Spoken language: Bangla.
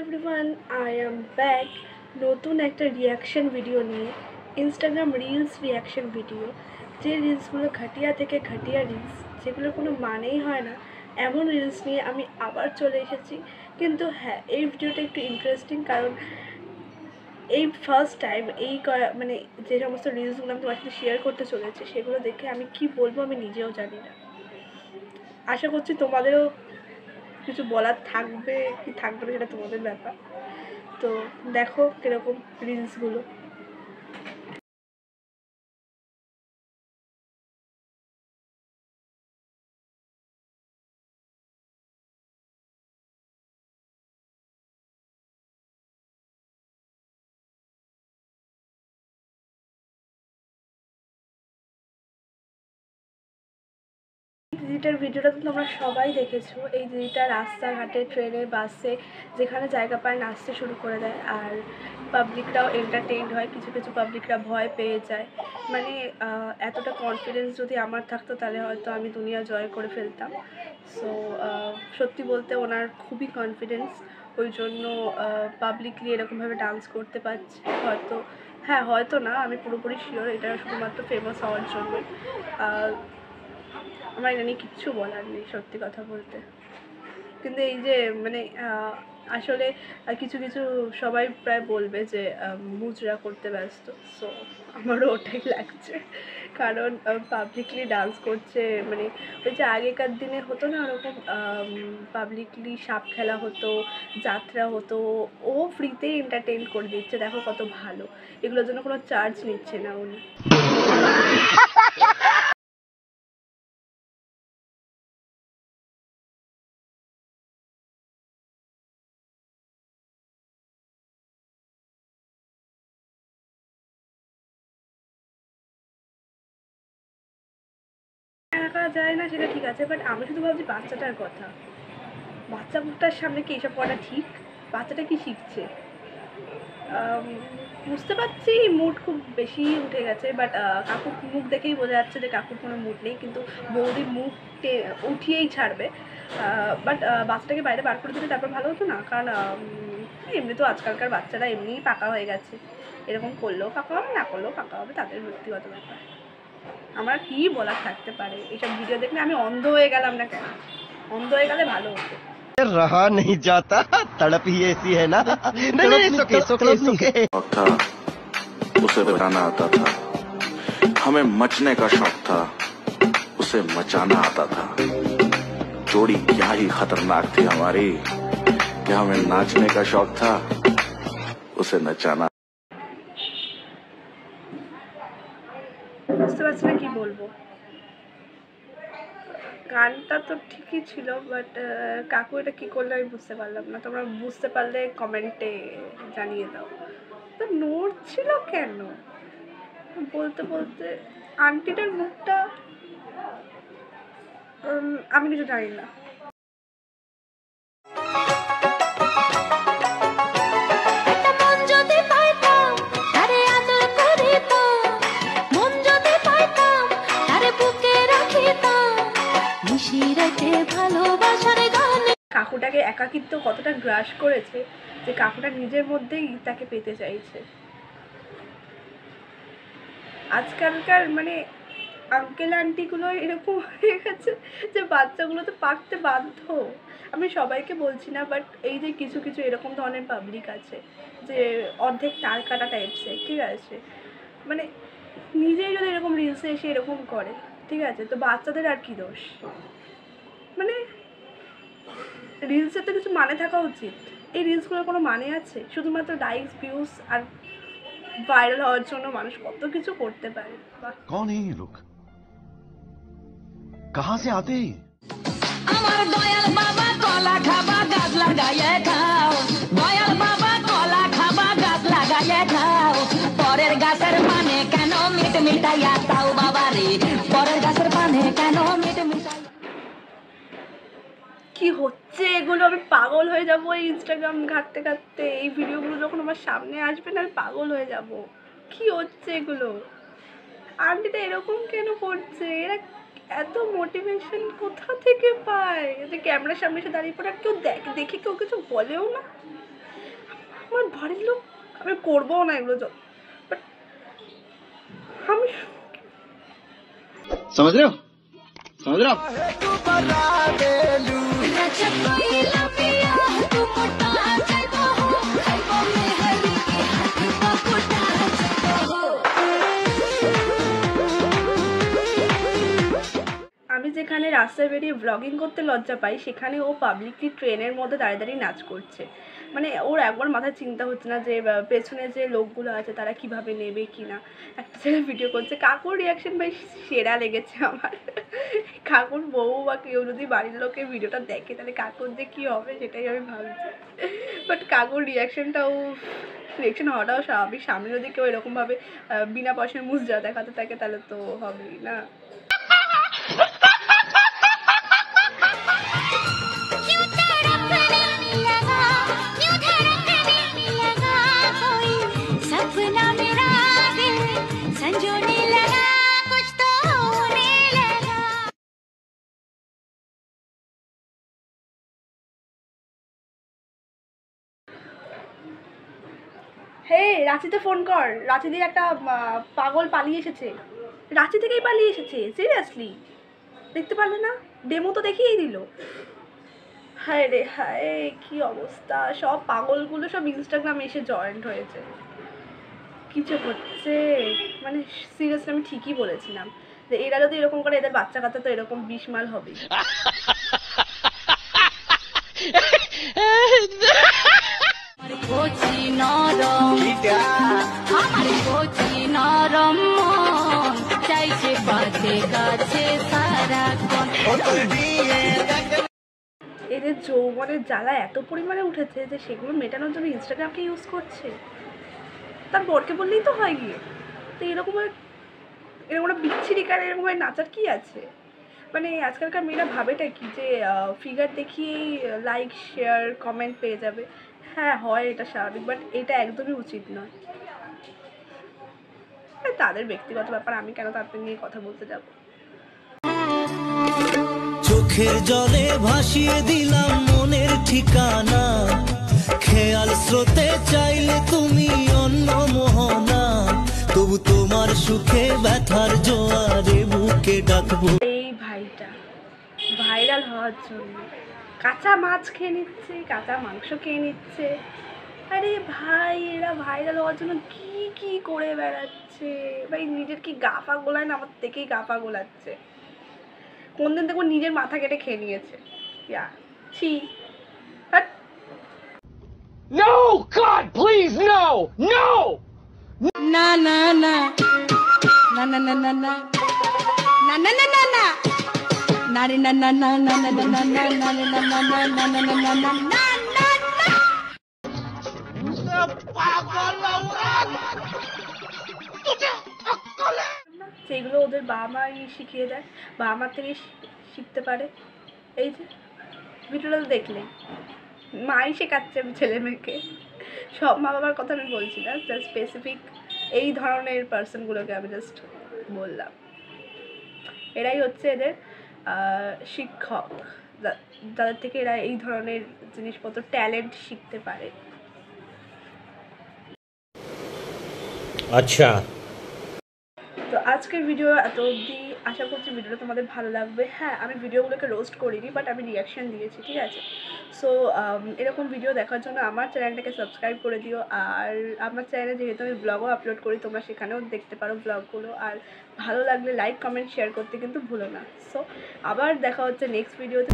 এভরিওয়ান, আই এম ব্যাক নতুন একটা রিয়াকশন ভিডিও নিয়ে। ইনস্টাগ্রাম রিলস রিয়াকশন ভিডিও, যে রিলসগুলো ঘাটিয়া থেকে ঘাটিয়া রিলস, যেগুলোর কোনো মানেই হয় না, এমন রিলস নিয়ে আমি আবার চলে এসেছি। কিন্তু হ্যাঁ, এই ভিডিওটা একটু ইন্টারেস্টিং, কারণ এই ফার্স্ট টাইম মানে যে সমস্ত রিলসগুলো আমি তোমার সাথে শেয়ার করতে চলেছি, সেগুলো দেখে আমি কি বলবো আমি নিজেও জানি না। আশা করছি তোমাদেরও কিছু বলার থাকবে কি থাকবে না, সেটা তোমাদের ব্যাপার। তো দেখো কিরকম রিলসগুলো। দিদিটার ভিডিওটা তো তোমরা সবাই দেখেছো। এই দিদিটা রাস্তাঘাটে, ট্রেনে, বাসে যেখানে জায়গা পায় নাচতে শুরু করে দেয়, আর পাবলিকরাও এন্টারটেইনড হয়। কিছু কিছু পাবলিকরা ভয় পেয়ে যায়। মানে এতটা কনফিডেন্স যদি আমার থাকতো তাহলে হয়তো আমি দুনিয়া জয় করে ফেলতাম। সো সত্যি বলতে ওনার খুবই কনফিডেন্স, ওই জন্য পাবলিকলি এরকমভাবে ডান্স করতে পারছে। হয়তো, হ্যাঁ হয়তো না, আমি পুরোপুরি শিওর এটা শুধুমাত্র ফেমাস হওয়ার জন্য। আমার এটা নিয়ে কিচ্ছু বলার নেই সত্যি কথা বলতে। কিন্তু এই যে মানে আসলে কিছু কিছু সবাই প্রায় বলবে যে মুজরা করতে ব্যস্ত। সো আমারও ওটাই লাগছে, কারণ পাবলিকলি ডান্স করছে। মানে ওই যে আগেকার দিনে হতো না ওরকম, পাবলিকলি সাপ খেলা হতো, যাত্রা হতো, ও ফ্রিতেই এন্টারটেইন করে দিচ্ছে। দেখো কত ভালো, এগুলোর জন্য কোনো চার্জ নিচ্ছে না উনি। একা যায় না সেটা ঠিক আছে, বাট আমি শুধু ভাবছি বাচ্চাটার কথা। বাচ্চাটার সামনে কি এসব করা ঠিক? বাচ্চাটা কি শিখছে? বুঝতে পারছি মুড খুব বেশি উঠে গেছে, বাট কাকুর মুখ দেখেই বোঝা যাচ্ছে যে কাকুর কোনো মুড নেই, কিন্তু বৌদির মুখ উঠিয়েই ছাড়বে। বাট বাচ্চাটাকে বাইরে বার করে দিলে তারপর ভালো হতো না? কারণ এমনি তো আজকালকার বাচ্চারা এমনিই পাকা হয়ে গেছে, এরকম করলেও পাকা হবে, না করলেও পাকা হবে, তাদের ব্যক্তিগত ব্যাপার। আমার কি বলার থাকতে পারে? এইসব ভিডিও দেখলে আমি অন্ধ হয়ে গেলাম না কেন? অন্ধ হয়ে গেলে ভালো হতো। रहा नहीं जाता, तड़प ही ऐसी है ना। नहीं, था उसे बचाना आता था, हमें मचने का शौक था, उसे मचाना आता था। जोड़ी क्या ही खतरनाक थी हमारी, कि हमें नाचने का शौक था, उसे नचाना। বুঝতে পারছি না কি বলবো। গানটা তো ঠিকই ছিল, বাট কাকু এটা কী করলে আমি বুঝতে পারলাম না। তোমরা বুঝতে পারলে কমেন্টে জানিয়ে দাও। তো নড়ছিল কেন? বলতে বলতে আন্টিটার মুখটা আমি কিছু জানি না। কাকুটাকে একাকিত্ব কতটা গ্রাস করেছে যে কাকুটা নিজের মধ্যেই তাকে পেতে চাইছে। আজকালকার মানে আঙ্কেল আন্টিগুলো এরকম হয়ে গেছে যে বাচ্চাগুলো তো পাকতে বাধ্য। আমি সবাইকে বলছি না, বাট এই যে কিছু কিছু এরকম ধরনের পাবলিক আছে যে অর্ধেক তার কাটা টাইপসের, ঠিক আছে? মানে নিজেই যদি এরকম রিলসে এসে এরকম করে, ঠিক আছে, তো বাচ্চাদের আর কি দোষ? মানে রিলসের তো কিছু মানে থাকা উচিত। এই রিলসগুলোর কোনো মানে আছে? শুধুমাত্র লাইকস, ভিউজ আর ভাইরাল হওয়ার জন্য মানুষ কত কিছু করতে পারে। कौन है ये लोग, कहाँ से आते हैं? আমার দয়াল বাবা কলা খাবা গাছ লাগাইয়ে খাও, দয়াল বাবা কলা খাবা গাছ লাগাইয়ে খাও, পরের গাছের পানে কেন মিট মিটাইয়া তাও বাবা রে, পরের গাছের পানে কেন মিট মিটাইয়া। কি হচ্ছে এগুলো? আমি পাগল হয়ে যাবো এই ইনস্টাগ্রাম ঘাঁটতে ঘাঁটতে। এই ভিডিওগুলো যখন আমার সামনে আসবে না, আমি পাগল হয়ে যাব। কি হচ্ছে এগুলো? আন্টিটা এরকম কেন করছে? এরা এত মোটিভেশন কোথা থেকে পায় যে ক্যামেরার সামনে এসে দাঁড়িয়ে পড়ে আর কেউ দেখে কেউ কিছু বলেও না? আমার বাড়ির লোক, আমি করবো না এগুলো, বাট আমি समझ रहे हो समझ रहे हो আমি যেখানে রাস্তায় বেরিয়ে ব্লগিং করতে লজ্জা পাই, সেখানে ও পাবলিকলি ট্রেনের মধ্যে দাঁড়িয়ে দাঁড়িয়ে নাচ করছে। মানে ওর একবার মাথায় চিন্তা হচ্ছে না যে পেছনে যে লোকগুলো আছে তারা কিভাবে নেবে কি না। একটা ছেলে ভিডিও করছে, কাকুর রিয়াকশন ভাই সেরা লেগেছে আমার। কাকুর বউ বা কেউ যদি বাড়ির লোকের ভিডিওটা দেখে তাহলে কাকুর যে কী হবে সেটাই আমি ভাবছি। বাট কাকুর রিয়াকশনটাও রিয়াকশন হওয়াটাও স্বাভাবিক। সামনে যদি কেউ এরকমভাবে বিনা পয়সায় মুজরা দেখাতে থাকে তাহলে তো হবেই না। হে রাঁচিতে ফোন কর, রাঁচি দিয়ে একটা পাগল পালিয়ে এসেছে, রাঁচি থেকেই পালিয়ে এসেছে, সিরিয়াসলি দেখতে পারলে না? ডেমো তো দেখিয়েই দিল। হায় রে হায়, কি অবস্থা! সব পাগলগুলো সব ইনস্টাগ্রামে এসে জয়েন্ট হয়েছে, কিছু হচ্ছে। মানে সিরিয়াসলি আমি ঠিকই বলেছিলাম যে এরা যদি এরকম করে এদের বাচ্চা কাচ্চা তো এরকম বিশমাল হবে। এদের যৌবনের জ্বালা এত পরিমাণে উঠেছে যে সেগুলো মেটানোর জন্য ইনস্টাগ্রামকে ইউজ করছে। তার বরকে বললেই তো হয় গিয়ে। তো এরকম একটা বিচ্ছিরি কার এরকম নাচার কি আছে? মানে আজকালকার মেয়েরা ভাবেটা কি যে ফিগার দেখিয়েই লাইক শেয়ার কমেন্ট পেয়ে যাবে। হ্যাঁ হয়, এটা স্বাভাবিক, বাট এটা একদমই উচিত নয়। তাদের ব্যক্তিগত ব্যাপার, আমি কেন তাদের নিয়ে কথা বলতে যাব? চোখের জলে ভাসিয়ে দিলাম মনের ঠিকানা, খেয়াল স্রোতে চাইলে তুমি অন্য মোহনা, তবু তোমার সুখে ব্যথার জোয়ারে বুকে ডাকবো। এই ভাইটা ভাইরাল হওয়ার জন্য কাঁচা মাছ খেয়ে নিচ্ছে, কাঁচা মাংস খেয়ে নিচ্ছে। আরে ভাই, এরা ভাইরাল হওয়ার জন্য কি কি করে বেড়াচ্ছে ভাই! নিজের কি গাফা গোলায় না, আমার থেকেই গাফা গোলাচ্ছে। কোন দিন দেখবো নিজের মাথা কেটে খেয়ে নিয়েছে। ছি। No, God, please, no, no. না না না না না না না না না না না না না নারে না না না না না না না না না না না না না না না না না। সেগুলো ওদের বাবা মাই শিখিয়ে দেয়, বাবা মার থেকে শিখতে পারে। এই যে ভিডিওটা দেখলে মাই শেখাচ্ছে ছেলে মেয়েকে। সব মা বাবার কথা আমি বলছি না, জাস্ট স্পেসিফিক এই ধরনের পার্সনগুলোকে আমি জাস্ট বললাম। এরাই হচ্ছে এদের শিক্ষক, যাদের থেকে এরা এই ধরনের জিনিসপত্র ট্যালেন্ট শিখতে পারে। আচ্ছা, তো আজকের ভিডিও এত অবধি। আশা করছি ভিডিওটা তোমাদের ভালো লাগবে। হ্যাঁ, আমি ভিডিওগুলোকে রোস্ট করিনি, বাট আমি রিয়াকশান দিয়েছি, ঠিক আছে? সো এরকম ভিডিও দেখার জন্য আমার চ্যানেলটাকে সাবস্ক্রাইব করে দিও। আর আমার চ্যানেলে যেহেতু আমি ব্লগও আপলোড করি, তোমরা সেখানেও দেখতে পারো ব্লগগুলো। আর ভালো লাগলে লাইক কমেন্ট শেয়ার করতে কিন্তু ভুলো না। সো আবার দেখা হচ্ছে নেক্সট ভিডিওতে।